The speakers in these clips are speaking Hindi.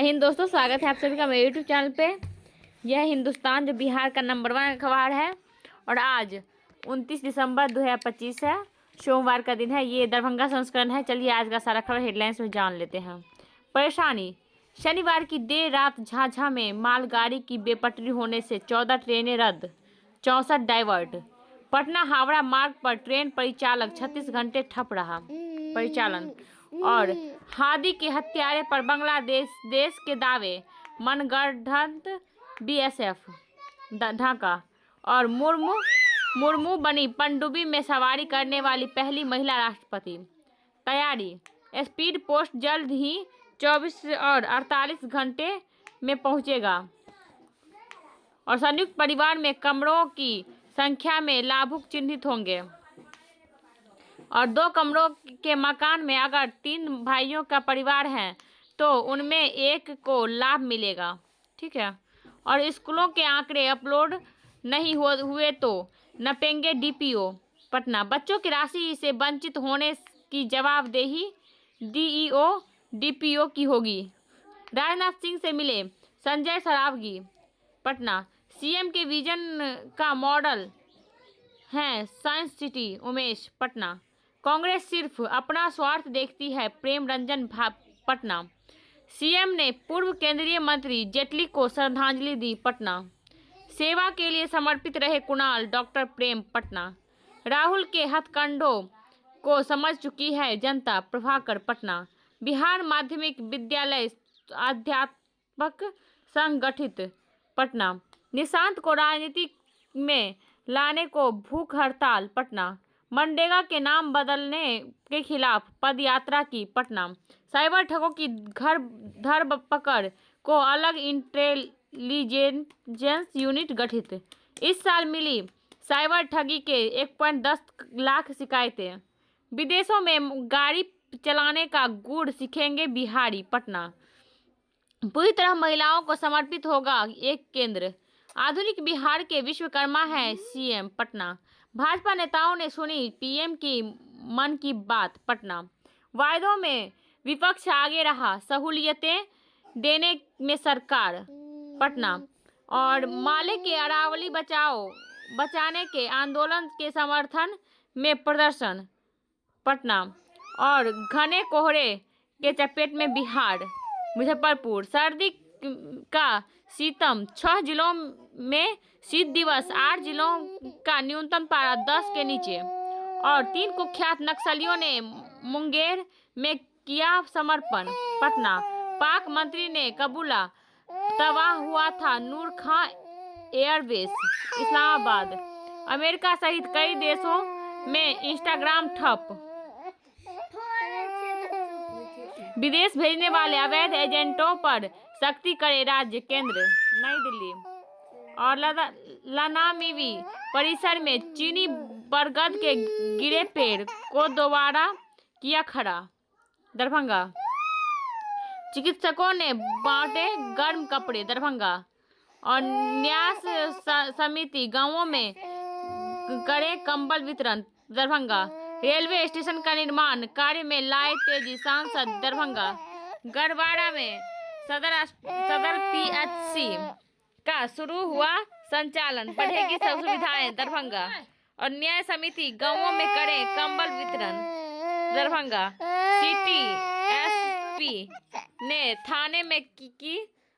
हिंद दोस्तों, स्वागत है आप सभी का मेरे यूट्यूब चैनल पे। यह हिंदुस्तान जो बिहार का नंबर 1 अखबार है और आज 29 दिसंबर 2025 है, सोमवार का दिन है। ये दरभंगा संस्करण है। चलिए आज का सारा खबर हेडलाइंस में जान लेते हैं। परेशानी। शनिवार की देर रात झाझा में मालगाड़ी की बेपटरी होने से 14 ट्रेनें रद्द, 64 डाइवर्ट। पटना हावड़ा मार्ग पर ट्रेन परिचालक 36 घंटे ठप रहा परिचालन। और हादी के हत्यारे पर बांग्लादेश देश के दावे, मनगढ़ंत बीएसएफ ढाका। और मुर्मू बनी पनडुब्बी में सवारी करने वाली पहली महिला राष्ट्रपति। तैयारी। स्पीड पोस्ट जल्द ही 24 और 48 घंटे में पहुंचेगा। और संयुक्त परिवार में कमरों की संख्या में लाभुक चिन्हित होंगे। और 2 कमरों के मकान में अगर 3 भाइयों का परिवार है तो उनमें एक को लाभ मिलेगा। ठीक है। और स्कूलों के आंकड़े अपलोड नहीं हुए तो नपेंगे डीपीओ। पटना। बच्चों की राशि से वंचित होने की जवाबदेही डीईओ डीपीओ की होगी। राजनाथ सिंह से मिले संजय सरावगी। पटना। सीएम के विजन का मॉडल है साइंस सिटी उमेश। पटना। कांग्रेस सिर्फ अपना स्वार्थ देखती है, प्रेम रंजन पटना। सीएम ने पूर्व केंद्रीय मंत्री जेटली को श्रद्धांजलि दी। पटना। सेवा के लिए समर्पित रहे कुणाल, डॉक्टर प्रेम। पटना। राहुल के हथकंडों को समझ चुकी है जनता, प्रभाकर। पटना। बिहार माध्यमिक विद्यालय अध्यापक संघ गठित। पटना। निशांत को राजनीति में लाने को भूख हड़ताल। पटना। मनरेगा के नाम बदलने के खिलाफ पदयात्रा की। पटना। साइबर ठगों की घर धरपकड़ को अलग इंटेलिजेंस यूनिट गठित। इस साल मिली साइबर ठगी के 1.10 लाख शिकायतें। विदेशों में गाड़ी चलाने का गुण सीखेंगे बिहारी। पटना। पूरी तरह महिलाओं को समर्पित होगा एक केंद्र। आधुनिक बिहार के विश्वकर्मा है सीएम। पटना। भाजपा नेताओं ने सुनी पीएम की मन की बात। पटना। वायदों में विपक्ष आगे रहा, सहूलियतें देने में सरकार। पटना। और माले के अरावली बचाने के आंदोलन के समर्थन में प्रदर्शन। पटना। और घने कोहरे के चपेट में बिहार। मुजफ्फरपुर। सर्दी का सीतम, 6 जिलों में शीत दिवस, 8 जिलों का न्यूनतम पारा 10 के नीचे। और 3 कुख्यात नक्सलियों ने मुंगेर में किया समर्पण। पटना। पाक मंत्री ने कबूला, तबाह हुआ था नूर खां एयरबेस। इस्लामाबाद। अमेरिका सहित कई देशों में इंस्टाग्राम ठप। विदेश भेजने वाले अवैध एजेंटों पर सख्ती करे राज्य केंद्र। नई दिल्ली। और लनामिवी परिसर में चीनी बरगद के गिरे पेड़ को दोबारा किया खड़ा। दरभंगा। चिकित्सकों ने बांटे गर्म कपड़े। दरभंगा। और न्यास समिति गांवों में करे कंबल वितरण। दरभंगा। रेलवे स्टेशन का निर्माण कार्य में लाए तेजी, सांसद। दरभंगा। गढ़वाड़ा में सदर पीएचसी का शुरू हुआ संचालन, बढ़ेगी सब सुविधाएं। दरभंगा। और न्याय समिति गांवों में करे कंबल वितरण। दरभंगा। सिटी एसपी ने थाने में की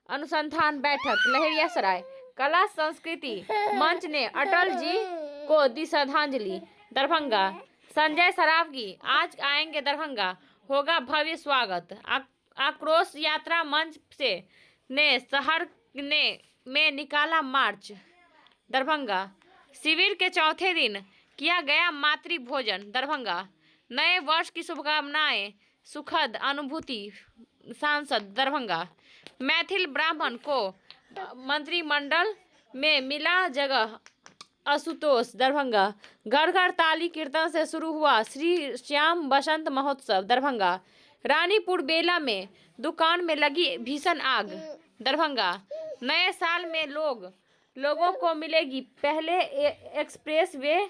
अनुसंधान बैठक। लहेरियासराय। कला संस्कृति मंच ने अटल जी को दी श्रद्धांजलि। दरभंगा। संजय सरावगी आज आएंगे दरभंगा, होगा भव्य स्वागत। आक्रोश यात्रा मंच से ने शहर में निकाला मार्च। दरभंगा। शिविर के चौथे दिन किया गया मातृ भोजन। दरभंगा। नए वर्ष की शुभकामनाएं, सुखद अनुभूति, सांसद। दरभंगा। मैथिल ब्राह्मण को मंत्रिमंडल में मिला जगह, आशुतोष। दरभंगा। घर घर ताली कीर्तन से शुरू हुआ श्री श्याम बसंत महोत्सव। दरभंगा। रानीपुर बेला में दुकान में लगी भीषण आग। दरभंगा। नए साल में लोगों को मिलेगी पहले एक्सप्रेस वे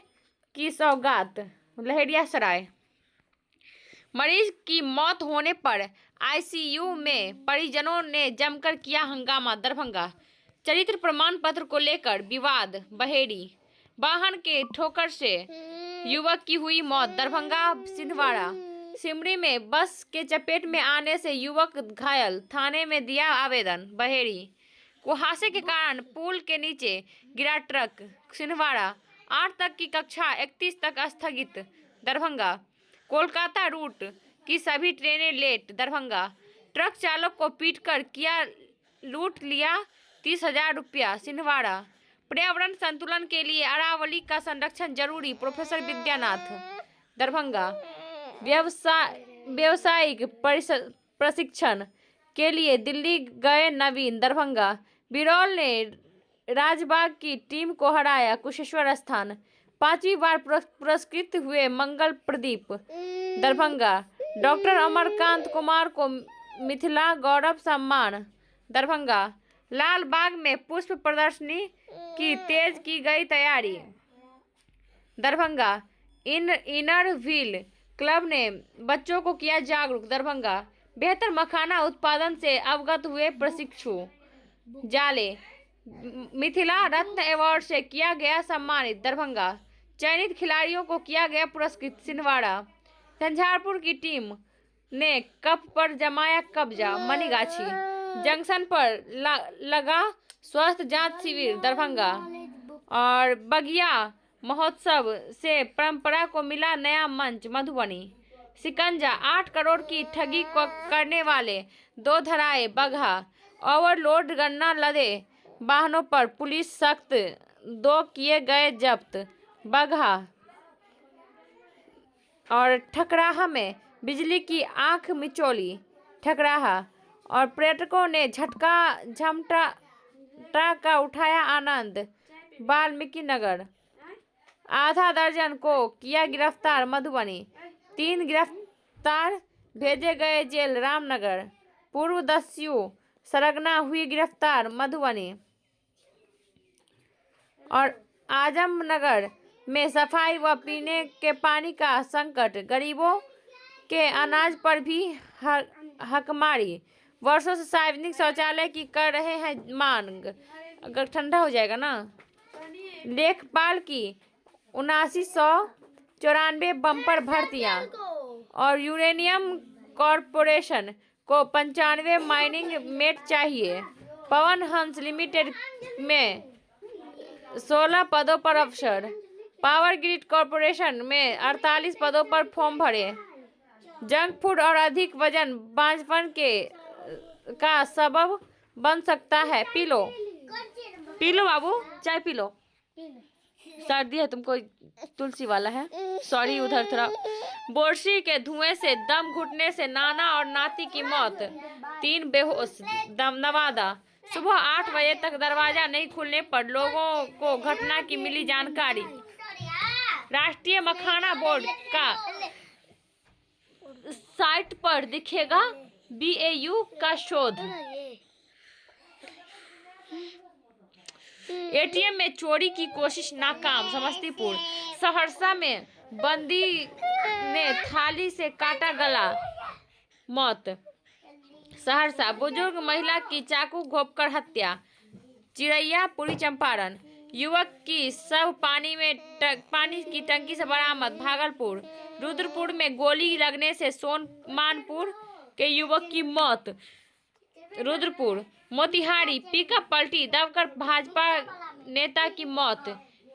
की सौगात। लहेरियासराय। मरीज की मौत होने पर आईसीयू में परिजनों ने जमकर किया हंगामा। दरभंगा चरित्र प्रमाण पत्र को लेकर विवाद। बहेड़ी वाहन के ठोकर से युवक की हुई मौत। दरभंगा सिंहवाड़ा सिमरी में बस के चपेट में आने से युवक घायल, थाने में दिया आवेदन। बहेड़ी कुहासे के कारण पुल के नीचे गिरा ट्रक। सिंहवाड़ा 8 तक की कक्षा 31 तक स्थगित। दरभंगा कोलकाता रूट की सभी ट्रेनें लेट। दरभंगा ट्रक चालक को पीटकर किया लूट लिया 30,000 रुपया। सिंहवाड़ा पर्यावरण संतुलन के लिए अरावली का संरक्षण जरूरी। प्रोफेसर विद्यानाथ। दरभंगा व्यावसायिक प्रशिक्षण के लिए दिल्ली गए नवीन। दरभंगा बिरौल ने राजबाग की टीम को हराया। कुशेश्वर स्थान 5वीं बार पुरस्कृत हुए मंगल प्रदीप। दरभंगा डॉक्टर अमरकांत कुमार को मिथिला गौरव सम्मान। दरभंगा लाल बाग में पुष्प प्रदर्शनी की तेज की गई तैयारी। दरभंगा इनर व्हील क्लब ने बच्चों को किया जागरूक। दरभंगा बेहतर मखाना उत्पादन से अवगत हुए प्रशिक्षु। जाले मिथिला रत्न अवार्ड से किया गया सम्मानित। दरभंगा चयनित खिलाड़ियों को किया गया पुरस्कृत। सिंहवाड़ा झंझारपुर की टीम ने कप पर जमाया कब्जा। मनीगाछी जंक्शन पर लगा स्वास्थ्य जांच शिविर। दरभंगा और बगिया महोत्सव से परंपरा को मिला नया मंच। मधुबनी सिकंजा 8 करोड़ की ठगी करने वाले 2 धराए। बगहा ओवरलोड गन्ना लदे वाहनों पर पुलिस सख्त, 2 किए गए जब्त। बगहा और ठकराहा में बिजली की आंख मिचौली। ठकराहा और पर्यटकों ने झमटा का उठाया आनंद। वाल्मीकि नगर आधा दर्जन को किया गिरफ्तार। मधुबनी 3 गिरफ्तार भेजे गए जेल। रामनगर पूर्व दस्यु सरगना हुई गिरफ्तार। मधुबनी और आजमनगर में सफाई व पीने के पानी का संकट। गरीबों के अनाज पर भी हकमारी। वर्षों से सार्वजनिक शौचालय की कर रहे हैं मांग। अगर ठंडा हो जाएगा ना। लेखपाल की 7994 बम्पर भर्तियां और यूरेनियम कॉरपोरेशन को 95 माइनिंग मेट चाहिए। पवन हंस लिमिटेड में 16 पदों पर अवसर। पावर ग्रिड कॉरपोरेशन में 48 पदों पर फॉर्म भरे। जंक फूड और अधिक वजन बांझपन का सबब बन सकता है। पी लो बाबू, चाय पी लो। सर्दी है, तुमको तुलसी वाला है। सॉरी, उधर थोड़ा। बोरसी के धुएं से दम घुटने से नाना और नाती की मौत। 3 बेहोश। नवादा सुबह 8 बजे तक दरवाजा नहीं खुलने पर लोगों को घटना की मिली जानकारी। राष्ट्रीय मखाना बोर्ड का साइट पर दिखेगा बीएयू का शोध। एटीएम में चोरी की कोशिश नाकाम। समस्तीपुर सहरसा में बंदी ने थाली से काटा गला, मौत। सहरसा बुजुर्ग महिला की चाकू घोंपकर हत्या। चिड़ैया पूर्वी चंपारण युवक की शव पानी की टंकी से बरामद। भागलपुर रुद्रपुर में गोली लगने से सोनमानपुर के युवक की मौत। रुद्रपुर मोतिहारी पिकअप पलटी दबकर भाजपा नेता की मौत।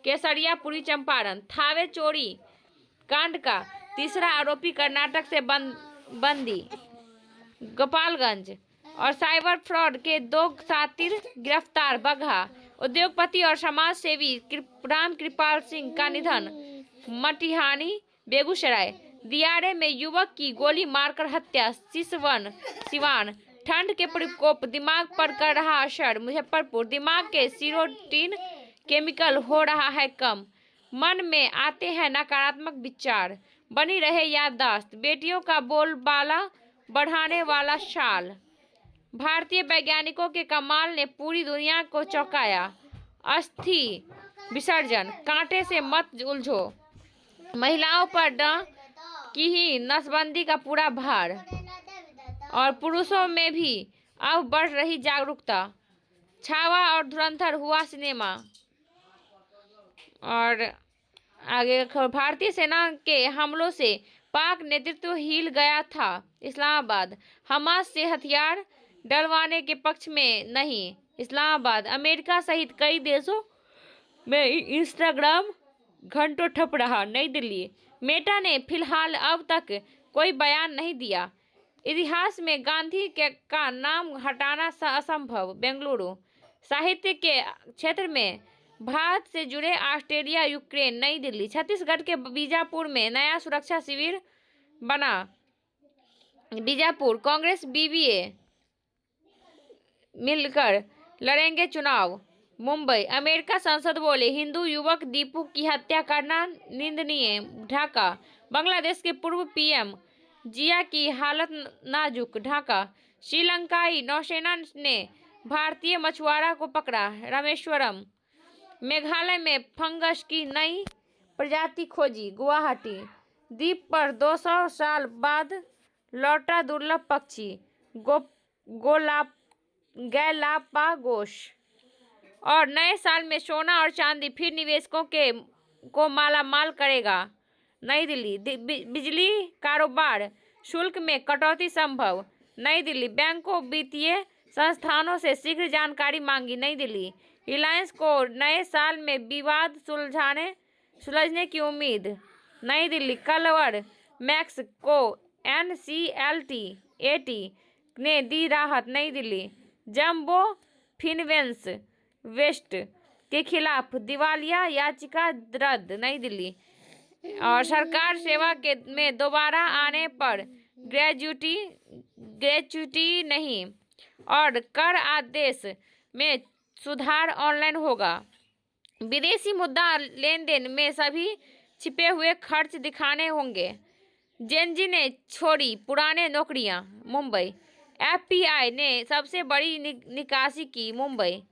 केसरिया पूर्वी चंपारण थावे चोरी कांड का तीसरा आरोपी कर्नाटक से बंदी। गोपालगंज और साइबर फ्रॉड के 2 सातिर गिरफ्तार। बगहा उद्योगपति और समाज सेवी राम कृपाल सिंह का निधन। मटिहानी बेगूसराय दियारे में युवक की गोली मारकर हत्या। सिवान ठंड के प्रकोप दिमाग पर कर रहा असर। मुजफ्फरपुर दिमाग के सीरोटिन केमिकल हो रहा है कम। मन में आते हैं नकारात्मक विचार, बनी रहे याददाश्त। बेटियों का बोलबाला बढ़ाने वाला शाल। भारतीय वैज्ञानिकों के कमाल ने पूरी दुनिया को चौंकाया। अस्थि विसर्जन कांटे से मत उलझो। महिलाओं पर की ही नसबंदी का पूरा भार। और पुरुषों में भी अब बढ़ रही जागरूकता। छावा और धुरंधर हुआ सिनेमा। और आगे भारतीय सेना के हमलों से पाक नेतृत्व हिल गया था। इस्लामाबाद हमास से हथियार डलवाने के पक्ष में नहीं। इस्लामाबाद अमेरिका सहित कई देशों में इंस्टाग्राम घंटों ठप रहा। नई दिल्ली मेटा ने फिलहाल अब तक कोई बयान नहीं दिया। इतिहास में गांधी का नाम हटाना असंभव। बेंगलुरु साहित्य के क्षेत्र में भारत से जुड़े ऑस्ट्रेलिया यूक्रेन। नई दिल्ली छत्तीसगढ़ के बीजापुर में नया सुरक्षा शिविर बना। बीजापुर कांग्रेस बीबीए मिलकर लड़ेंगे चुनाव। मुंबई अमेरिका संसद बोले हिंदू युवक दीपू की हत्या करना निंदनीय। ढाका बांग्लादेश के पूर्व पीएम जिया की हालत नाजुक। ढाका श्रीलंकाई नौसेना ने भारतीय मछुआरा को पकड़ा। रामेश्वरम मेघालय में फंगस की नई प्रजाति खोजी। गुवाहाटी द्वीप पर 200 साल बाद लौटा दुर्लभ पक्षी गैलापागोस। और नए साल में सोना और चांदी फिर निवेशकों को मालामाल करेगा। नई दिल्ली बिजली कारोबार शुल्क में कटौती संभव। नई दिल्ली बैंकों वित्तीय संस्थानों से शीघ्र जानकारी मांगी। नई दिल्ली रिलायंस को नए साल में विवाद सुलझने की उम्मीद। नई दिल्ली कलवर मैक्स को NCLT ने दी राहत। नई दिल्ली जंबो फिनवेंस वेस्ट के खिलाफ दिवालिया याचिका रद्द। नई दिल्ली और सरकार सेवा में दोबारा आने पर ग्रेच्युटी नहीं और कर आदेश में सुधार ऑनलाइन होगा। विदेशी मुद्रा लेन देन में सभी छिपे हुए खर्च दिखाने होंगे। जेनजी ने छोड़ी पुराने नौकरियां। मुंबई FBI ने सबसे बड़ी निकासी की। मुंबई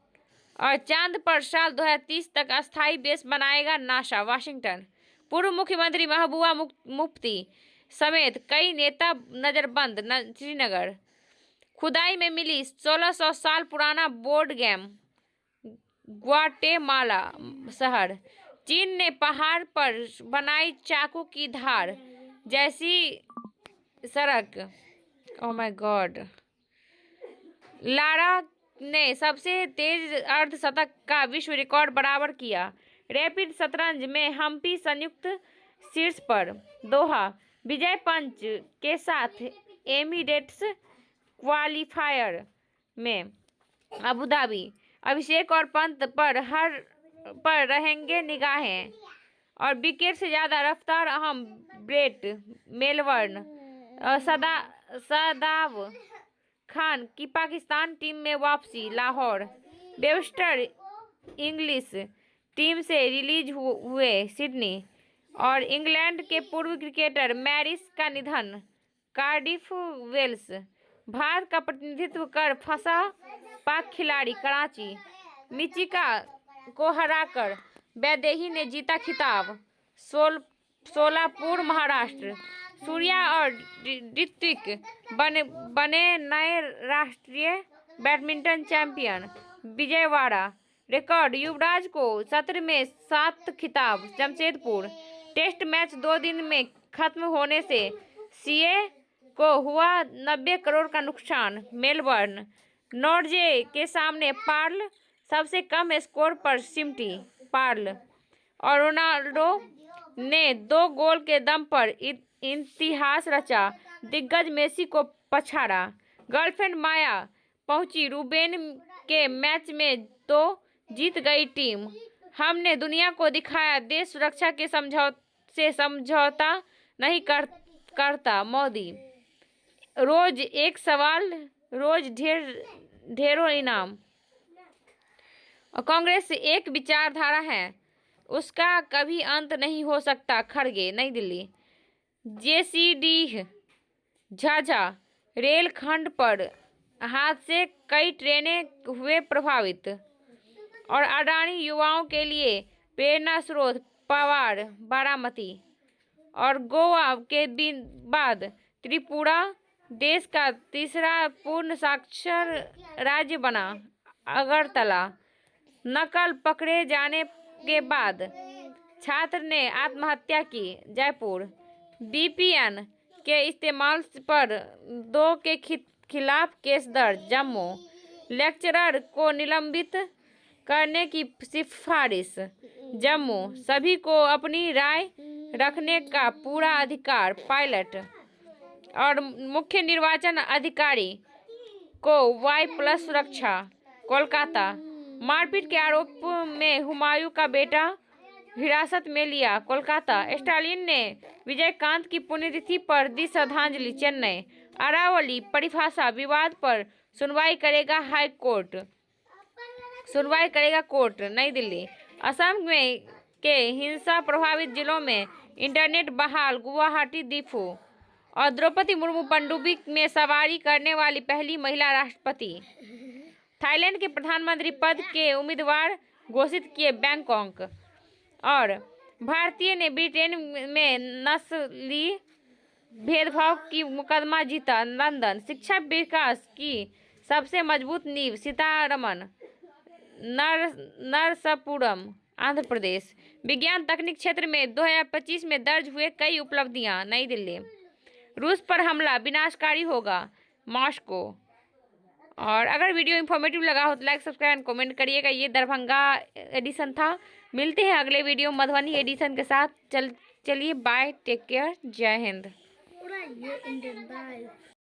और चांद पर साल 2030 तक अस्थायी बेस बनाएगा नासा। वाशिंगटन पूर्व मुख्यमंत्री महबूबा मुफ्ती समेत कई नेता नजरबंद। श्रीनगर खुदाई में मिली 1600 साल पुराना बोर्ड गेम। ग्वाटेमाला शहर चीन ने पहाड़ पर बनाई चाकू की धार जैसी सड़क। Oh my God. लारा ने सबसे तेज अर्धशतक का विश्व रिकॉर्ड बराबर किया। रैपिड शतरंज में हम्पी संयुक्त शीर्ष पर। दोहा विजय पंच के साथ एमिरेट्स क्वालिफायर में। अबू धाबी अभिषेक और पंत पर रहेंगे निगाहें। और विकेट से ज्यादा रफ्तार अहम ब्रेट मेलबर्न। सदाब खान की पाकिस्तान टीम में वापसी। लाहौर वेबस्टर इंग्लिश टीम से रिलीज हुए। सिडनी और इंग्लैंड के पूर्व क्रिकेटर मैरिस का निधन। कार्डिफ वेल्स भारत का प्रतिनिधित्व कर फंसा पाक खिलाड़ी। कराची मिचिका को हराकर वैदेही ने जीता खिताब। सोलापुर महाराष्ट्र सूर्या और ऋत्विक बने नए राष्ट्रीय बैडमिंटन चैंपियन। विजयवाड़ा रिकॉर्ड युवराज को सत्र में 7 खिताब। जमशेदपुर टेस्ट मैच 2 दिन में खत्म होने से सीए को हुआ 90 करोड़ का नुकसान। मेलबर्न नॉर्जे के सामने पार्ल सबसे कम स्कोर पर सिमटी। पार्ल और रोनाल्डो ने 2 गोल के दम पर इतिहास रचा। दिग्गज मेसी को पछाड़ा। गर्लफ्रेंड माया पहुंची रूबेन के मैच में तो जीत गई टीम। हमने दुनिया को दिखाया देश सुरक्षा के समझौता नहीं करता। मोदी रोज एक सवाल रोज ढेरों इनाम। कांग्रेस एक विचारधारा है उसका कभी अंत नहीं हो सकता। खड़गे नई दिल्ली JCD झाझा रेल खंड पर हादसे कई ट्रेनें हुए प्रभावित। और अडानी युवाओं के लिए प्रेरणा स्रोत। पवार बारामती और गोवा के बाद त्रिपुरा देश का तीसरा पूर्ण साक्षर राज्य बना। अगरतला, नकल पकड़े जाने के बाद छात्र ने आत्महत्या की। जयपुर, VPN के इस्तेमाल पर 2 के खिलाफ केस दर्ज। जम्मू, लेक्चरर को निलंबित करने की सिफारिश। जम्मू, सभी को अपनी राय रखने का पूरा अधिकार। पायलट और मुख्य निर्वाचन अधिकारी को Y+ सुरक्षा। कोलकाता, मारपीट के आरोप में हुमायूं का बेटा हिरासत में लिया। कोलकाता, स्टालिन ने विजयकांत की पुण्यतिथि पर दी श्रद्धांजलि। चेन्नई, अरावली परिभाषा विवाद पर सुनवाई करेगा कोर्ट। नई दिल्ली, असम में के हिंसा प्रभावित जिलों में इंटरनेट बहाल। गुवाहाटी, दीफू और द्रौपदी मुर्मू पनडुब्बी में सवारी करने वाली पहली महिला राष्ट्रपति। थाईलैंड के प्रधानमंत्री पद के उम्मीदवार घोषित किए। बैंकॉक और भारतीय ने ब्रिटेन में नस्ली भेदभाव की मुकदमा जीता। लंदन, शिक्षा विकास की सबसे मजबूत नींव। सीतारमन, नरसापुरम, आंध्र प्रदेश। विज्ञान तकनीक क्षेत्र में 2025 में दर्ज हुए कई उपलब्धियां। नई दिल्ली, रूस पर हमला विनाशकारी होगा। मॉस्को। और अगर वीडियो इन्फॉर्मेटिव लगा हो तो लाइक, सब्सक्राइब, कमेंट करिएगा। ये दरभंगा एडिशन था। मिलते हैं अगले वीडियो मधुबनी एडिशन के साथ। चलिए बाय, टेक केयर, जय हिंद।